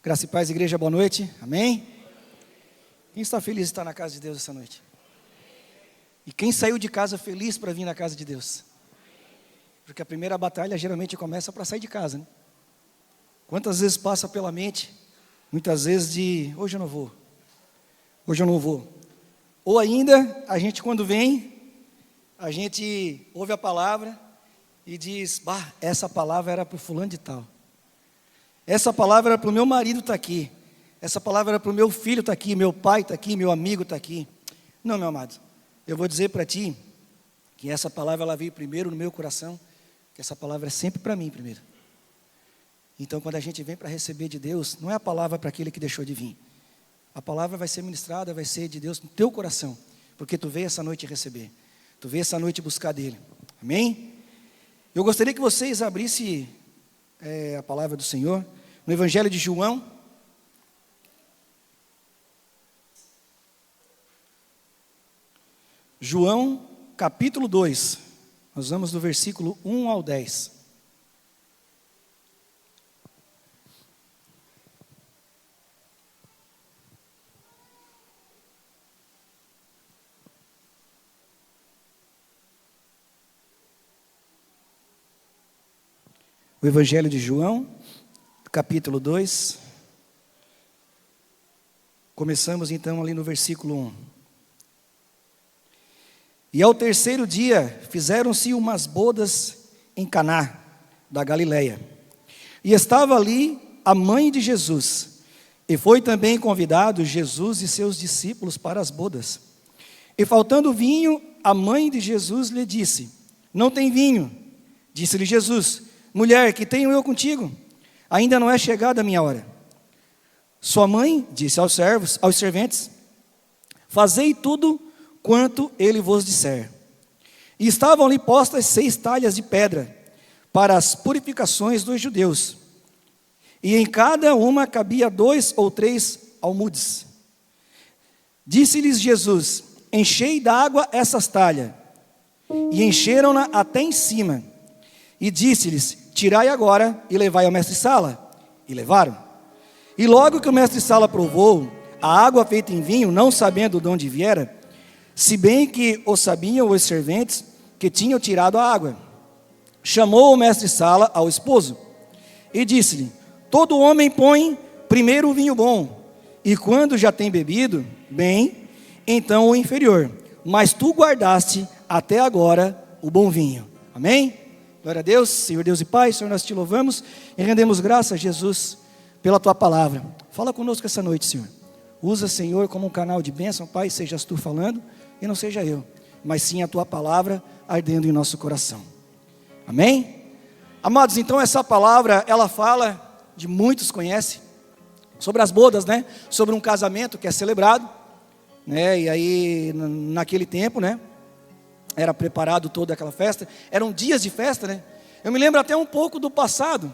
Graça e paz, igreja, boa noite, amém? Quem está feliz de estar na casa de Deus essa noite? E quem saiu de casa feliz para vir na casa de Deus? Porque a primeira batalha geralmente começa para sair de casa, né? Quantas vezes passa pela mente, muitas vezes de, hoje eu não vou, hoje eu não vou. Ou ainda, a gente quando vem, a gente ouve a palavra e diz, essa palavra era para o fulano de tal. Essa palavra era para o meu marido estar aqui. Essa palavra era para o meu filho estar aqui, meu pai está aqui, meu amigo está aqui. Não, meu amado, eu vou dizer para ti que essa palavra ela veio primeiro no meu coração, que essa palavra é sempre para mim primeiro. Então quando a gente vem para receber de Deus, não é a palavra para aquele que deixou de vir. A palavra vai ser ministrada, vai ser de Deus no teu coração, porque tu veio essa noite receber. Tu veio essa noite buscar dele. Amém? Eu gostaria que vocês abrissem a palavra do Senhor no Evangelho de João. João, capítulo 2. Nós vamos do versículo 1 ao 10. O Evangelho de João, capítulo 2. Começamos então ali no versículo 1. E ao terceiro dia fizeram-se umas bodas em Caná da Galileia. E estava ali a mãe de Jesus. E foi também convidado Jesus e seus discípulos para as bodas. E faltando vinho, a mãe de Jesus lhe disse: não tem vinho. Disse-lhe Jesus: mulher, que tenho eu contigo? Ainda não é chegada a minha hora. Sua mãe disse aos servos, aos serventes: fazei tudo quanto ele vos disser. E estavam ali postas 6 talhas de pedra, para as purificações dos judeus. E em cada uma cabia 2 ou 3 almudes. Disse-lhes Jesus: enchei d'água essas talhas. E encheram-na até em cima. E disse-lhes: tirai agora e levai ao mestre-sala. E levaram. E logo que o mestre-sala provou a água feita em vinho, não sabendo de onde viera, se bem que o sabiam os serventes que tinham tirado a água, chamou o mestre-sala ao esposo e disse-lhe: todo homem põe primeiro o vinho bom, e quando já tem bebido bem, então o inferior, mas tu guardaste até agora o bom vinho. Amém? Glória a Deus. Senhor Deus e Pai, Senhor, nós te louvamos e rendemos graças a Jesus pela tua palavra. Fala conosco essa noite, Senhor. Usa, Senhor, como um canal de bênção, Pai, sejas tu falando e não seja eu, mas sim a tua palavra ardendo em nosso coração. Amém? Amados, então essa palavra, ela fala, de muitos conhecem, sobre as bodas, né? Sobre um casamento que é celebrado, né? E aí, naquele tempo, né? Era preparado toda aquela festa, eram dias de festa, né? Eu me lembro até um pouco do passado,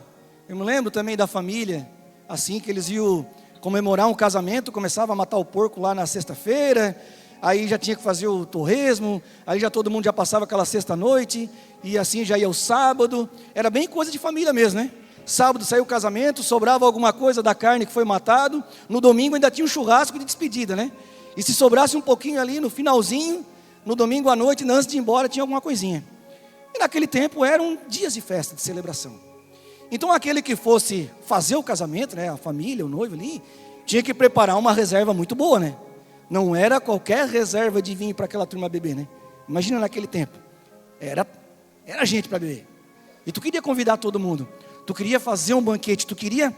eu me lembro também da família, assim que eles iam comemorar um casamento, começava a matar o porco lá na sexta-feira, aí já tinha que fazer o torresmo, aí já todo mundo já passava aquela sexta-noite, e assim já ia o sábado, era bem coisa de família mesmo, né? Sábado saiu o casamento, sobrava alguma coisa da carne que foi matado, no domingo ainda tinha um churrasco de despedida, né? E se sobrasse um pouquinho ali no finalzinho, no domingo à noite, antes de ir embora, tinha alguma coisinha. E naquele tempo eram dias de festa, de celebração. Então aquele que fosse fazer o casamento, né, a família, o noivo ali, tinha que preparar uma reserva muito boa, né? Não era qualquer reserva de vinho para aquela turma beber, né? Imagina naquele tempo. Era gente para beber. E tu queria convidar todo mundo. Tu queria fazer um banquete. Tu queria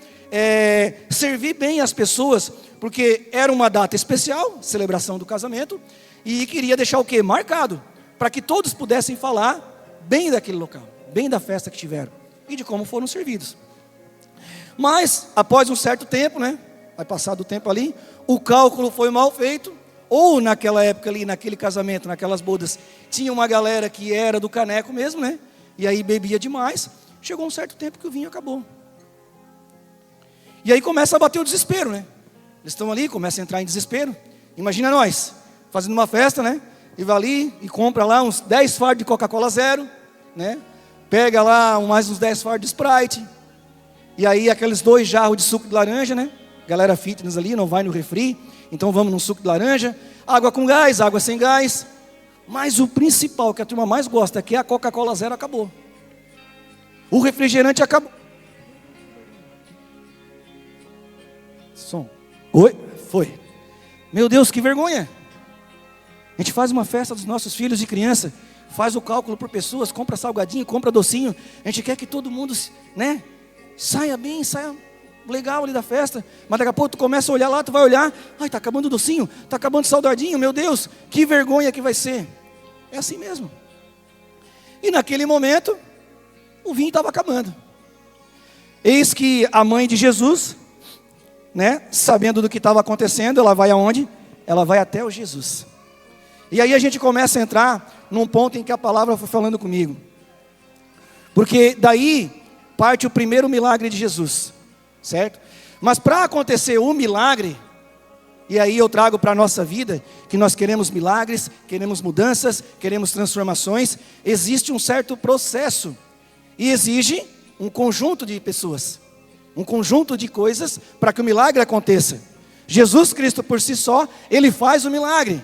servir bem as pessoas. Porque era uma data especial, celebração do casamento. E queria deixar o quê? Marcado. Para que todos pudessem falar bem daquele local. Bem da festa que tiveram. E de como foram servidos. Mas, após um certo tempo, né? Vai passar do tempo ali, o cálculo foi mal feito, ou naquela época ali, naquele casamento, naquelas bodas, tinha uma galera que era do caneco mesmo, né? E aí bebia demais, chegou um certo tempo que o vinho acabou. E aí começa a bater o desespero, né? Eles estão ali, começam a entrar em desespero. Imagina nós, fazendo uma festa, né? E vai ali e compra lá uns 10 fardos de Coca-Cola zero, né? Pega lá mais uns 10 fardos de Sprite. E aí aqueles 2 jarros de suco de laranja, né? galera fitness ali, não vai no refri, então vamos num suco de laranja, água com gás, água sem gás. Mas o principal, que a turma mais gosta, que é a Coca-Cola Zero, acabou. O refrigerante acabou. Som. Oi? Foi. Meu Deus, que vergonha. A gente faz uma festa dos nossos filhos e criança, faz o cálculo por pessoas, compra salgadinho, compra docinho. A gente quer que todo mundo, né, saia bem, saia legal ali da festa. Mas daqui a pouco tu começa a olhar lá, tu vai olhar, ai, tá acabando o docinho, tá acabando o salgadinho, meu Deus, que vergonha que vai ser. É assim mesmo. E naquele momento, o vinho estava acabando. Eis que a mãe de Jesus, né, sabendo do que estava acontecendo, ela vai aonde? Ela vai até o Jesus. E aí a gente começa a entrar num ponto em que a palavra foi falando comigo. Porque daí parte o primeiro milagre de Jesus, certo? Mas para acontecer o milagre, e aí eu trago para a nossa vida, que nós queremos milagres, queremos mudanças, queremos transformações, existe um certo processo, e exige um conjunto de pessoas, um conjunto de coisas para que o milagre aconteça. Jesus Cristo por si só, Ele faz o milagre,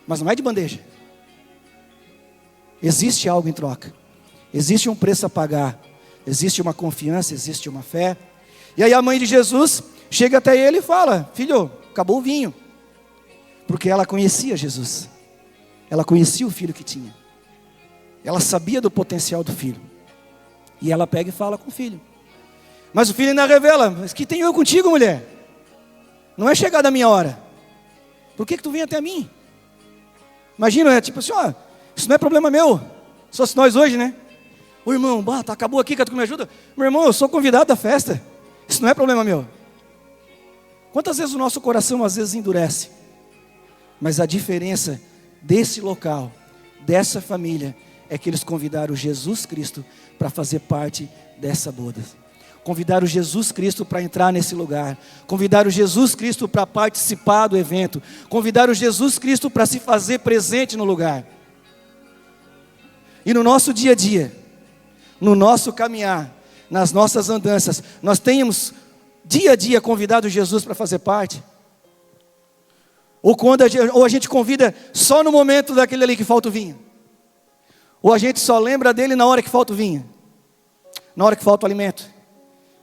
mas não é de bandeja. Existe algo em troca, existe um preço a pagar, existe uma confiança, existe uma fé. E aí a mãe de Jesus chega até ele e fala: filho, acabou o vinho. Porque ela conhecia Jesus, ela conhecia o filho que tinha, ela sabia do potencial do filho. E ela pega e fala com o filho. Mas o filho ainda revela: mas que tenho eu contigo, mulher? Não é chegada a minha hora. Por que tu vem até mim? Imagina, é tipo assim, ó, isso não é problema meu. Se fosse nós hoje, né? O irmão, tá, acabou aqui, quer que tu me ajuda? Meu irmão, eu sou convidado da festa. Isso não é problema meu. Quantas vezes o nosso coração às vezes endurece? Mas a diferença desse local, dessa família, é que eles convidaram Jesus Cristo para fazer parte dessa boda. Convidaram Jesus Cristo para entrar nesse lugar. Convidaram Jesus Cristo para participar do evento. Convidaram Jesus Cristo para se fazer presente no lugar. E no nosso dia a dia, no nosso caminhar, nas nossas andanças, nós temos dia a dia convidado Jesus para fazer parte? Ou a gente convida só no momento daquele ali que falta o vinho? Ou a gente só lembra dele na hora que falta o vinho? Na hora que falta o alimento?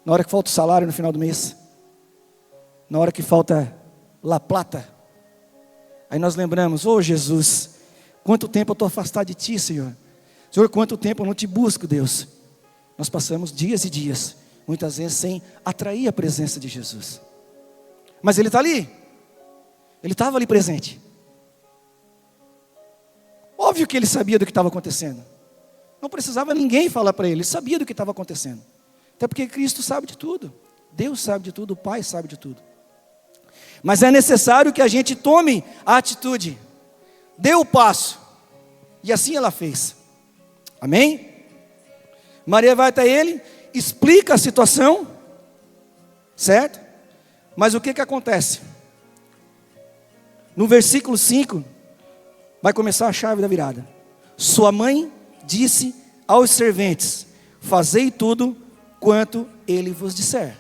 Na hora que falta o salário no final do mês? Na hora que falta La Plata? Aí nós lembramos: ô Jesus, quanto tempo eu estou afastado de Ti, Senhor. Senhor, quanto tempo eu não Te busco, Deus. Nós passamos dias e dias, muitas vezes sem atrair a presença de Jesus. Mas Ele está ali. Ele estava ali presente. Óbvio que Ele sabia do que estava acontecendo. Não precisava ninguém falar para Ele. Ele sabia do que estava acontecendo. Até porque Cristo sabe de tudo. Deus sabe de tudo, o Pai sabe de tudo. Mas é necessário que a gente tome a atitude. Dê o passo. E assim ela fez. Amém? Maria vai até ele, explica a situação, certo? Mas o que acontece? No versículo 5, vai começar a chave da virada. Sua mãe disse aos serventes: fazei tudo quanto ele vos disser.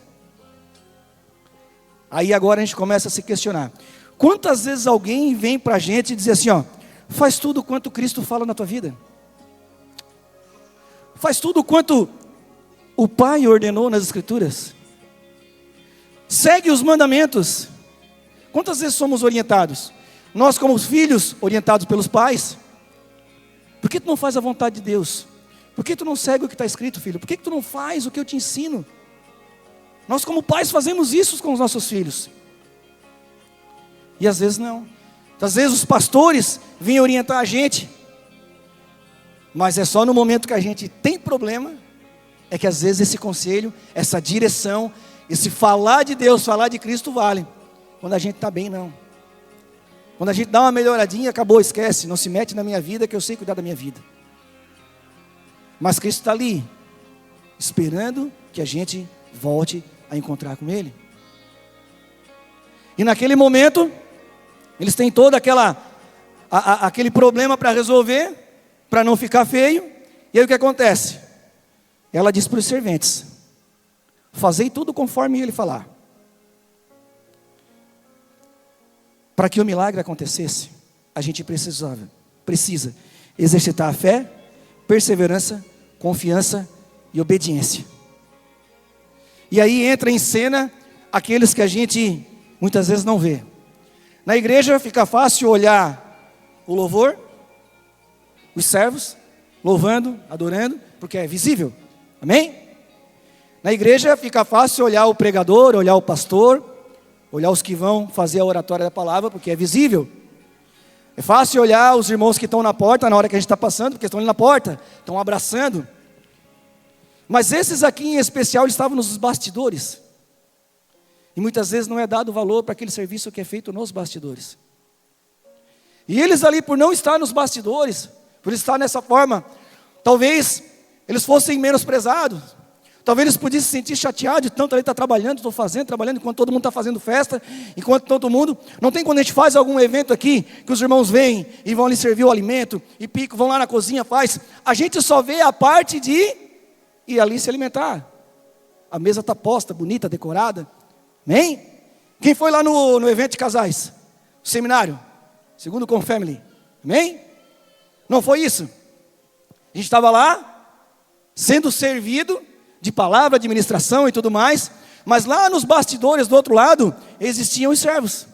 Aí agora a gente começa a se questionar. Quantas vezes alguém vem para a gente e diz assim, ó: faz tudo quanto Cristo fala na tua vida. Faz tudo quanto o Pai ordenou nas Escrituras. Segue os mandamentos. Quantas vezes somos orientados? Nós como filhos, orientados pelos pais. Por que tu não faz a vontade de Deus? Por que tu não segue o que está escrito, filho? Por que tu não faz o que eu te ensino? Nós como pais fazemos isso com os nossos filhos. E às vezes não. Às vezes os pastores vêm orientar a gente. Mas é só no momento que a gente tem problema, é que às vezes esse conselho, essa direção, esse falar de Deus, falar de Cristo vale. Quando a gente está bem, não. Quando a gente dá uma melhoradinha, acabou, esquece. Não se mete na minha vida, que eu sei cuidar da minha vida. Mas Cristo está ali, esperando que a gente volte a encontrar com Ele. E naquele momento, eles têm todo aquele problema para resolver, para não ficar feio. E aí o que acontece? Ela diz para os serventes: fazei tudo conforme ele falar. Para que o milagre acontecesse, a gente precisa exercitar a fé, perseverança, confiança e obediência. E aí entra em cena aqueles que a gente muitas vezes não vê. Na igreja fica fácil olhar o louvor, os servos, louvando, adorando, porque é visível, amém? Na igreja fica fácil olhar o pregador, olhar o pastor, olhar os que vão fazer a oratória da palavra, porque é visível. É fácil olhar os irmãos que estão na porta, na hora que a gente está passando, porque estão ali na porta, estão abraçando. Mas esses aqui em especial, eles estavam nos bastidores. E muitas vezes não é dado valor para aquele serviço que é feito nos bastidores. E eles ali, por não estar nos bastidores, por estar nessa forma, talvez eles fossem menosprezados. Talvez eles pudessem se sentir chateados de tanto ali estar trabalhando, trabalhando, enquanto todo mundo está fazendo festa, enquanto todo mundo... Não tem quando a gente faz algum evento aqui, que os irmãos vêm e vão ali servir o alimento, e vão lá na cozinha, faz. A gente só vê a parte de ir ali se alimentar. A mesa está posta, bonita, decorada. Amém? Quem foi lá no evento de casais? O seminário? Segundo com Family. Amém? Não foi isso? A gente estava lá, sendo servido de palavra, de ministração e tudo mais, mas lá nos bastidores do outro lado, existiam os servos.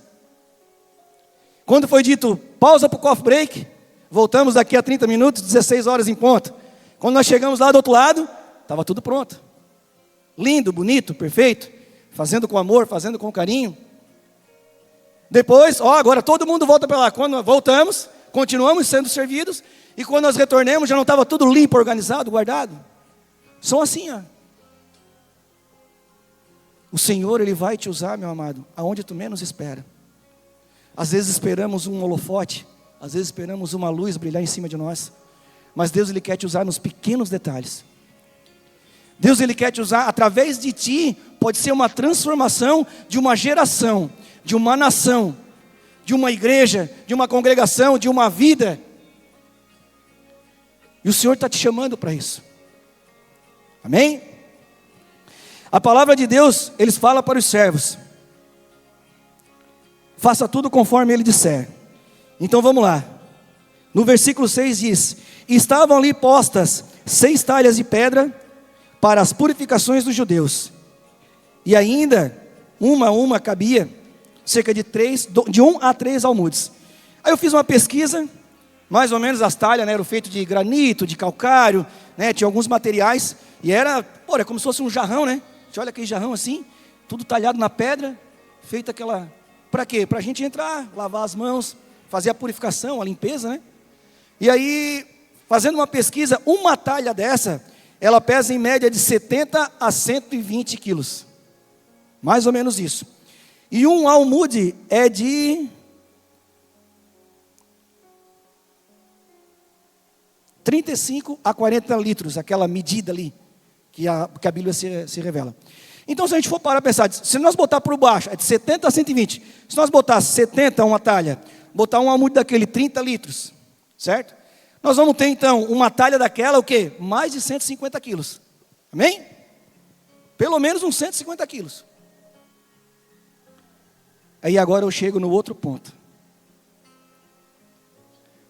Quando foi dito, pausa para o coffee break, voltamos daqui a 30 minutos, 16 horas em ponto. Quando nós chegamos lá do outro lado, estava tudo pronto. Lindo, bonito, perfeito, fazendo com amor, fazendo com carinho. Depois, agora todo mundo volta para lá. Quando voltamos, continuamos sendo servidos, e quando nós retornamos, já não estava tudo limpo, organizado, guardado. São assim, O Senhor, Ele vai te usar, meu amado, aonde tu menos espera. Às vezes esperamos um holofote, às vezes esperamos uma luz brilhar em cima de nós, mas Deus, Ele quer te usar nos pequenos detalhes. Deus, Ele quer te usar, através de ti, pode ser uma transformação de uma geração, de uma nação, de uma igreja, de uma congregação, de uma vida. E o Senhor está te chamando para isso. Amém? A palavra de Deus, Ele fala para os servos: faça tudo conforme Ele disser. Então vamos lá. No versículo 6 diz: e estavam ali postas 6 talhas de pedra para as purificações dos judeus. E ainda, uma a uma cabia cerca de 1 a 3 almudes. Aí eu fiz uma pesquisa, mais ou menos as talhas, eram feitas de granito, de calcário, tinha alguns materiais, e era como se fosse um jarrão, Você olha aquele jarrão assim, tudo talhado na pedra, feita aquela... Para quê? Para a gente entrar, lavar as mãos, fazer a purificação, a limpeza, E aí, fazendo uma pesquisa, uma talha dessa, ela pesa em média de 70 a 120 quilos. Mais ou menos isso. E um almude é de 35 a 40 litros, aquela medida ali, que a Bíblia se revela. Então, se a gente for parar a pensar, se nós botar por baixo, é de 70 a 120. Se nós botar 70 uma talha, botar um almude daquele 30 litros, certo? Nós vamos ter então uma talha daquela, o quê? Mais de 150 quilos. Amém? Pelo menos uns 150 quilos. Aí agora eu chego no outro ponto.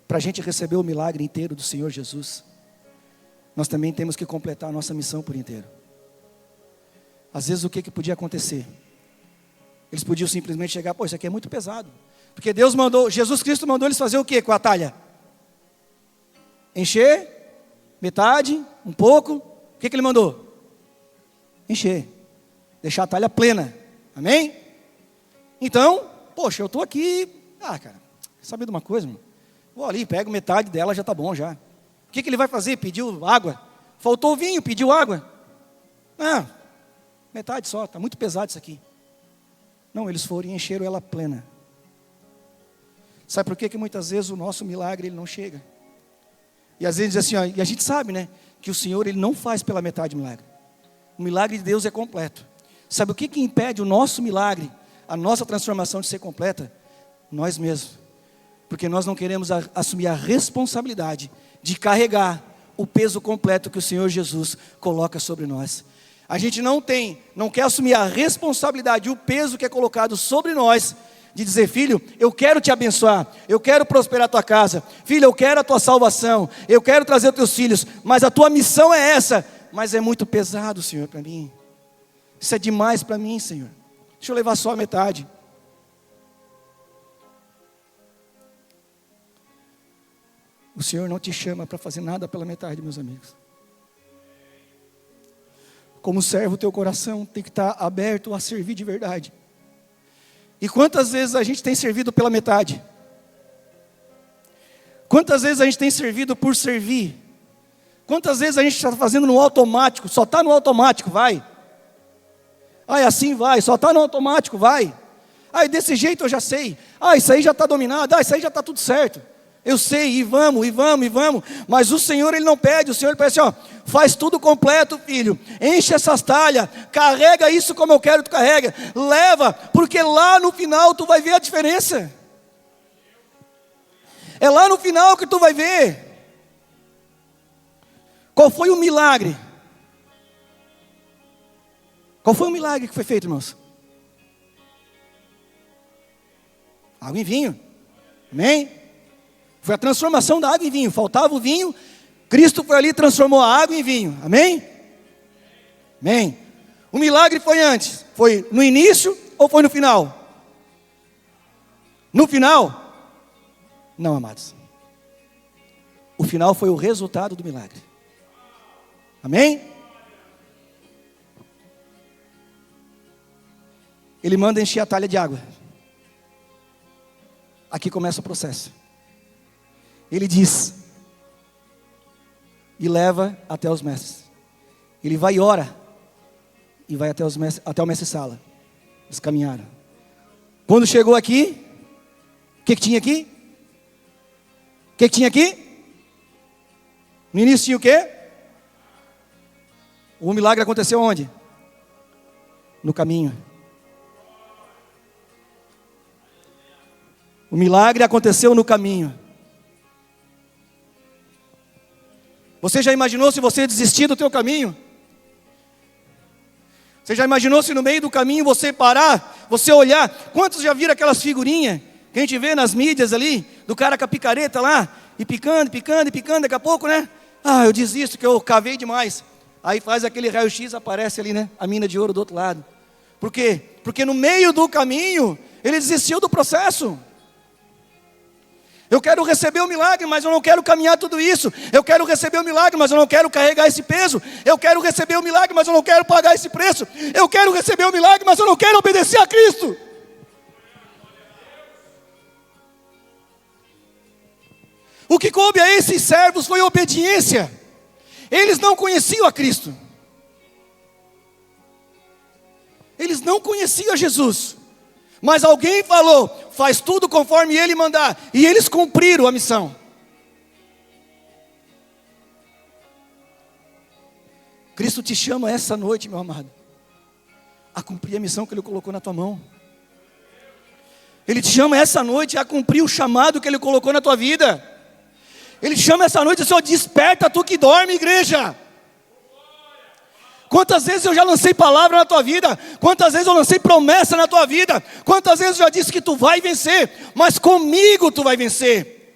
Para a gente receber o milagre inteiro do Senhor Jesus, nós também temos que completar a nossa missão por inteiro. Às vezes o que podia acontecer? Eles podiam simplesmente chegar, isso aqui é muito pesado. Porque Jesus Cristo mandou eles fazer o quê com a talha? Encher, metade, um pouco. O que Ele mandou? Encher. Deixar a talha plena. Amém? Então, eu estou aqui. Cara, sabe de uma coisa, irmão? Vou ali, pego metade dela, já está bom já. O que Ele vai fazer? Pediu água. Faltou vinho, pediu água. Metade só, está muito pesado isso aqui. Não, eles foram e encheram ela plena. Sabe por que muitas vezes o nosso milagre ele não chega? E às vezes assim, e a gente sabe, que o Senhor ele não faz pela metade o milagre. O milagre de Deus é completo. Sabe o que impede o nosso milagre, a nossa transformação de ser completa? Nós mesmos. Porque nós não queremos assumir a responsabilidade de carregar o peso completo que o Senhor Jesus coloca sobre nós. A gente não quer assumir a responsabilidade, o peso que é colocado sobre nós, de dizer: filho, eu quero te abençoar, eu quero prosperar a tua casa, filho, eu quero a tua salvação, eu quero trazer os teus filhos, mas a tua missão é essa, mas é muito pesado, Senhor, para mim, isso é demais para mim, Senhor, deixa eu levar só a metade. O Senhor não te chama para fazer nada pela metade, meus amigos. Como servo, o teu coração tem que estar aberto a servir de verdade. E quantas vezes a gente tem servido pela metade? Quantas vezes a gente tem servido por servir? Quantas vezes a gente está fazendo no automático? Só está no automático, vai. Ai, assim vai, só está no automático, vai. Ai, desse jeito eu já sei. Ah, isso aí já está dominado. Ah, isso aí já está tudo certo. Eu sei, e vamos. Mas o Senhor, Ele não pede. O Senhor pede assim, ó, faz tudo completo, filho. Enche essas talhas, carrega isso como eu quero que tu carrega. Leva, porque lá no final tu vai ver a diferença. É lá no final que tu vai ver. Qual foi o milagre? Qual foi o milagre que foi feito, irmãos? Água em vinho. Amém? Foi a transformação da água em vinho. Faltava o vinho, Cristo foi ali e transformou a água em vinho. Amém? Amém. O milagre foi antes. Foi no início ou foi no final? No final? Não, amados. O final foi o resultado do milagre. Amém? Ele manda encher a talha de água. Aqui começa o processo. Ele diz, e leva até os mestres. Ele vai e ora, e vai até o mestre-sala. Eles caminharam. Quando chegou aqui, o que tinha aqui? O que tinha aqui? No início tinha o quê? O milagre aconteceu onde? No caminho. O milagre aconteceu no caminho. Você já imaginou se você desistir do teu caminho? Você já imaginou se no meio do caminho você parar, você olhar? Quantos já viram aquelas figurinhas que a gente vê nas mídias ali, do cara com a picareta lá, e picando, daqui a pouco, né? Ah, eu desisto que eu cavei demais. Aí faz aquele raio-x, aparece ali, né? A mina de ouro do outro lado. Por quê? Porque no meio do caminho, ele desistiu do processo. Eu quero receber o milagre, mas eu não quero caminhar tudo isso. Eu quero receber o milagre, mas eu não quero carregar esse peso. Eu quero receber o milagre, mas eu não quero pagar esse preço. Eu quero receber o milagre, mas eu não quero obedecer a Cristo. O que coube a esses servos foi obediência. Eles não conheciam a Cristo. Eles não conheciam Jesus. Mas alguém falou, faz tudo conforme Ele mandar. E eles cumpriram a missão. Cristo te chama essa noite, meu amado, a cumprir a missão que Ele colocou na tua mão. Ele te chama essa noite a cumprir o chamado que Ele colocou na tua vida. Ele te chama essa noite, Senhor, desperta tu que dorme, igreja. Quantas vezes eu já lancei palavra na tua vida? Quantas vezes eu lancei promessa na tua vida? Quantas vezes eu já disse que tu vai vencer? Mas comigo tu vai vencer.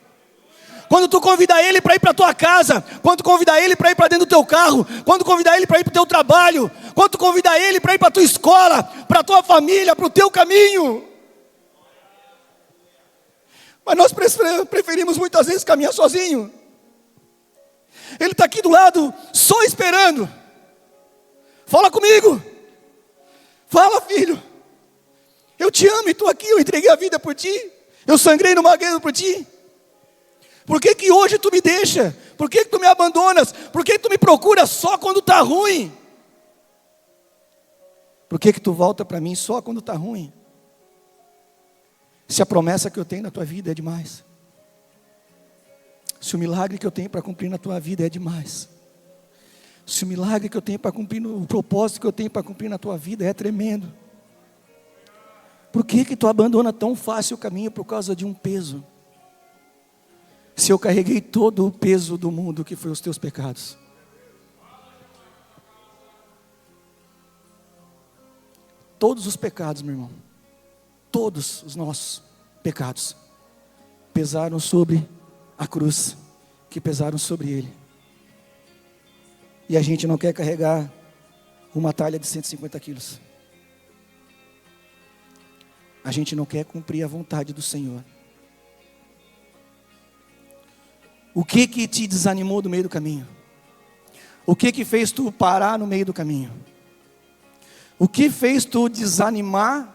Quando tu convidar Ele para ir para a tua casa, quando tu convidar Ele para ir para dentro do teu carro, quando tu convidar Ele para ir para o teu trabalho, quando tu convidar Ele para ir para a tua escola, para a tua família, para o teu caminho. Mas nós preferimos muitas vezes caminhar sozinho. Ele está aqui do lado, só esperando. Fala comigo. Fala, filho. Eu te amo e estou aqui, eu entreguei a vida por ti. Eu sangrei no magueiro por ti. Por que que hoje tu me deixa? Por que que tu me abandonas? Por que que tu me procuras só quando está ruim? Por que que tu volta para mim só quando está ruim? Se a promessa que eu tenho na tua vida é demais. Se o milagre que eu tenho para cumprir na tua vida é demais. Se o milagre que eu tenho para cumprir, o propósito que eu tenho para cumprir na tua vida é tremendo. Por que que tu abandona tão fácil o caminho por causa de um peso? Se eu carreguei todo o peso do mundo que foi os teus pecados. Todos os pecados, meu irmão. todos os nossos pecados pesaram sobre a cruz, que pesaram sobre Ele. E a gente não quer carregar uma talha de 150 quilos. A gente não quer cumprir a vontade do Senhor. O que te desanimou do meio do caminho? O que fez tu parar no meio do caminho? O que fez tu desanimar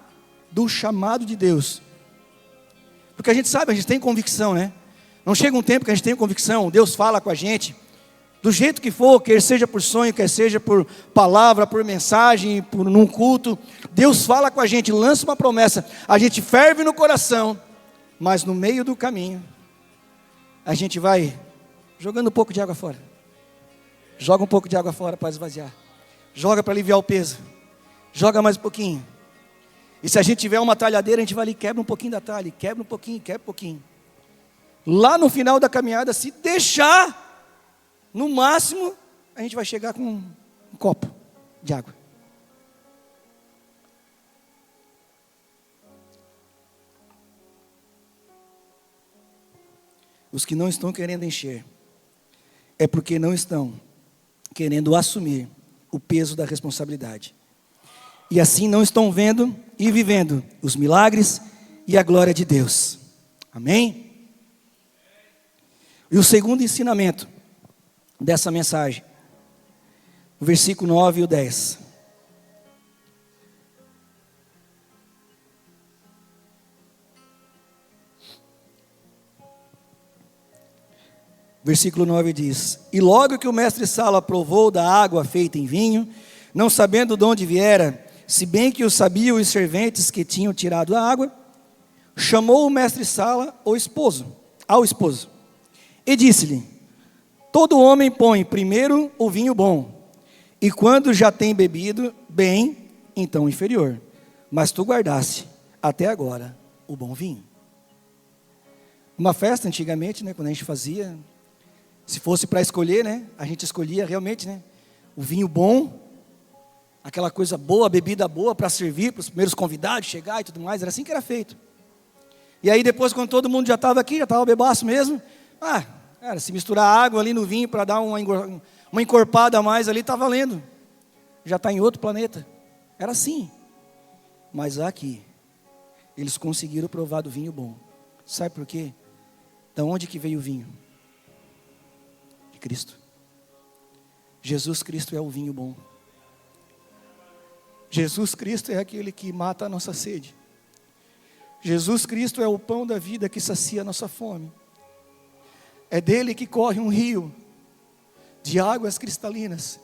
do chamado de Deus? Porque a gente sabe, a gente tem convicção, né? Não chega um tempo que a gente tem convicção, Deus fala com a gente, do jeito que for, quer seja por sonho, quer seja por palavra, por mensagem, num culto, Deus fala com a gente, lança uma promessa, a gente ferve no coração, mas no meio do caminho, a gente vai jogando um pouco de água fora. Joga um pouco de água fora para esvaziar. Joga para aliviar o peso. Joga mais um pouquinho. E se a gente tiver uma talhadeira, a gente vai ali, quebra um pouquinho da talha, quebra um pouquinho. Lá no final da caminhada, se deixar, no máximo, a gente vai chegar com um copo de água. Os que não estão querendo encher, é porque não estão querendo assumir o peso da responsabilidade. E assim não estão vendo e vivendo os milagres e a glória de Deus. Amém? E o segundo ensinamento dessa mensagem, o versículo 9 e o 10. Versículo 9 diz: E logo que o mestre Sala provou da água feita em vinho, não sabendo de onde viera, se bem que o sabiam os serventes que tinham tirado a água, chamou o mestre Sala ao esposo, e disse-lhe: Todo homem põe primeiro o vinho bom, e quando já tem bebido bem, então o inferior. Mas tu guardaste até agora o bom vinho. Uma festa antigamente, né, quando a gente fazia, se fosse para escolher, né, a gente escolhia realmente, né, o vinho bom, aquela coisa boa, a bebida boa para servir para os primeiros convidados chegar e tudo mais, era assim que era feito. E aí depois, quando todo mundo já estava aqui, já estava bebaço mesmo, se misturar água ali no vinho para dar uma encorpada a mais ali, está valendo. Já está em outro planeta. Era assim. Mas aqui, eles conseguiram provar do vinho bom. Sabe por quê? Da onde que veio o vinho? De Cristo. Jesus Cristo é o vinho bom. Jesus Cristo é aquele que mata a nossa sede. Jesus Cristo é o pão da vida que sacia a nossa fome. É dele que corre um rio de águas cristalinas.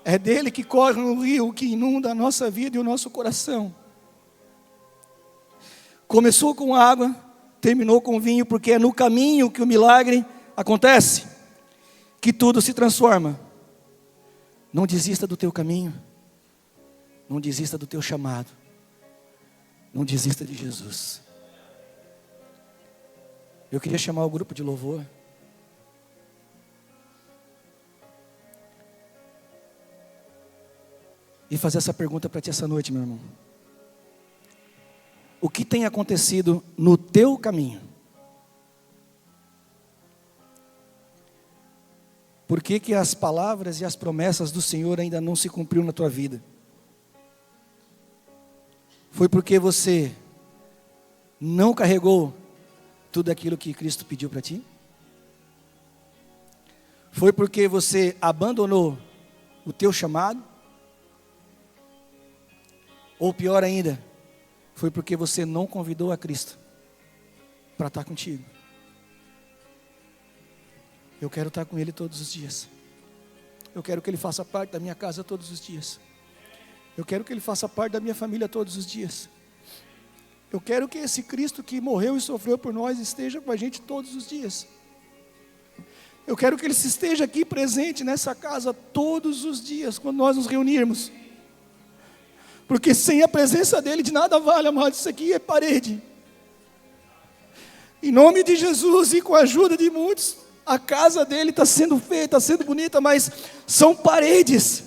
É dele que corre um rio que inunda a nossa vida e o nosso coração. Começou com água, terminou com vinho, porque é no caminho que o milagre acontece, que tudo se transforma. Não desista do teu caminho. Não desista do teu chamado. Não desista de Jesus. Eu queria chamar o grupo de louvor. E fazer essa pergunta para ti essa noite, meu irmão. O que tem acontecido no teu caminho? Por que as palavras e as promessas do Senhor ainda não se cumpriram na tua vida? Foi porque você não carregou tudo aquilo que Cristo pediu para ti? Foi porque você abandonou o teu chamado? Ou pior ainda, foi porque você não convidou a Cristo para estar contigo? Eu quero estar com Ele todos os dias. Eu quero que Ele faça parte da minha casa todos os dias. Eu quero que Ele faça parte da minha família todos os dias. Eu quero que esse Cristo que morreu e sofreu por nós esteja com a gente todos os dias. Eu quero que Ele esteja aqui presente nessa casa todos os dias, quando nós nos reunirmos. Porque sem a presença dEle de nada vale, amado. Isso aqui é parede. Em nome de Jesus e com a ajuda de muitos, a casa dEle está sendo feita, está sendo bonita, mas são paredes.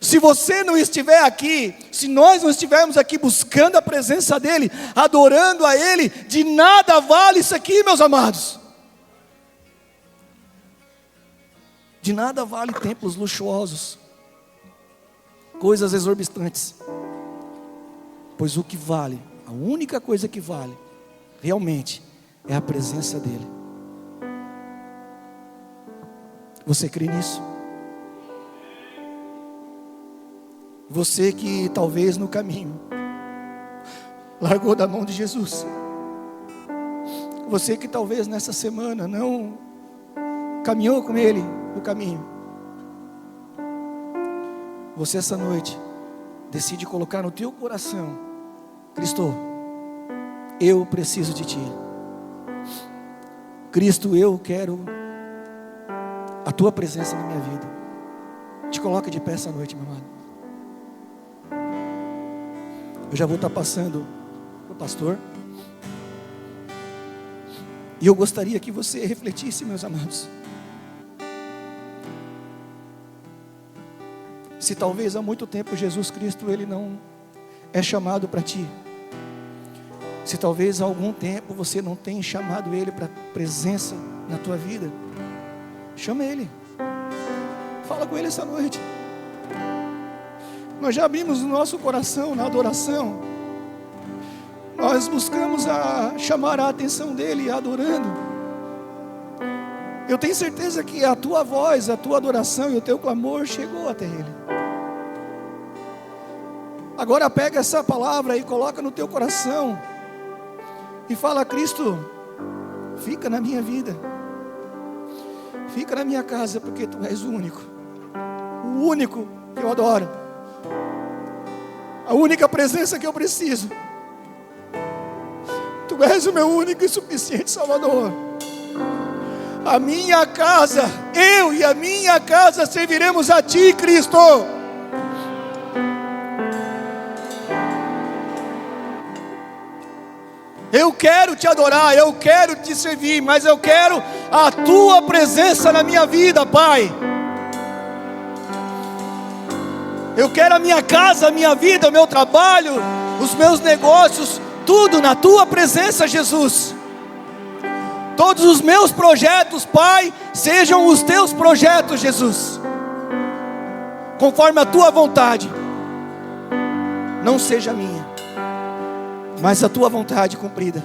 Se você não estiver aqui, se nós não estivermos aqui buscando a presença dEle, adorando a Ele, de nada vale isso aqui, meus amados. De nada vale templos luxuosos, coisas exorbitantes. Pois o que vale, a única coisa que vale, realmente, é a presença dEle. Você crê nisso? Você que talvez no caminho largou da mão de Jesus. Você que talvez nessa semana não caminhou com Ele no caminho. Você essa noite decide colocar no teu coração: Cristo, eu preciso de Ti. Cristo, eu quero a Tua presença na minha vida. Te coloca de pé essa noite, meu amado. Eu já vou estar passando para o pastor. E eu gostaria que você refletisse, meus amados. Se talvez há muito tempo Jesus Cristo, Ele não é chamado para ti. Se talvez há algum tempo você não tenha chamado Ele para presença na tua vida, chama Ele. Fala com Ele essa noite. Nós já abrimos o nosso coração na adoração. Nós buscamos chamar a atenção dEle adorando. Eu tenho certeza que a tua voz, a tua adoração e o teu clamor chegou até Ele. Agora pega essa palavra e coloca no teu coração. E fala: Cristo, fica na minha vida. Fica na minha casa, porque Tu és o único que eu adoro. A única presença que eu preciso. Tu és o meu único e suficiente Salvador. A minha casa, eu e a minha casa serviremos a Ti, Cristo. Eu quero Te adorar, eu quero Te servir, mas eu quero a Tua presença na minha vida, Pai. Eu quero a minha casa, a minha vida, o meu trabalho, os meus negócios, tudo na Tua presença, Jesus. Todos os meus projetos, Pai, sejam os Teus projetos, Jesus, conforme a Tua vontade. Não seja a minha, mas a Tua vontade cumprida.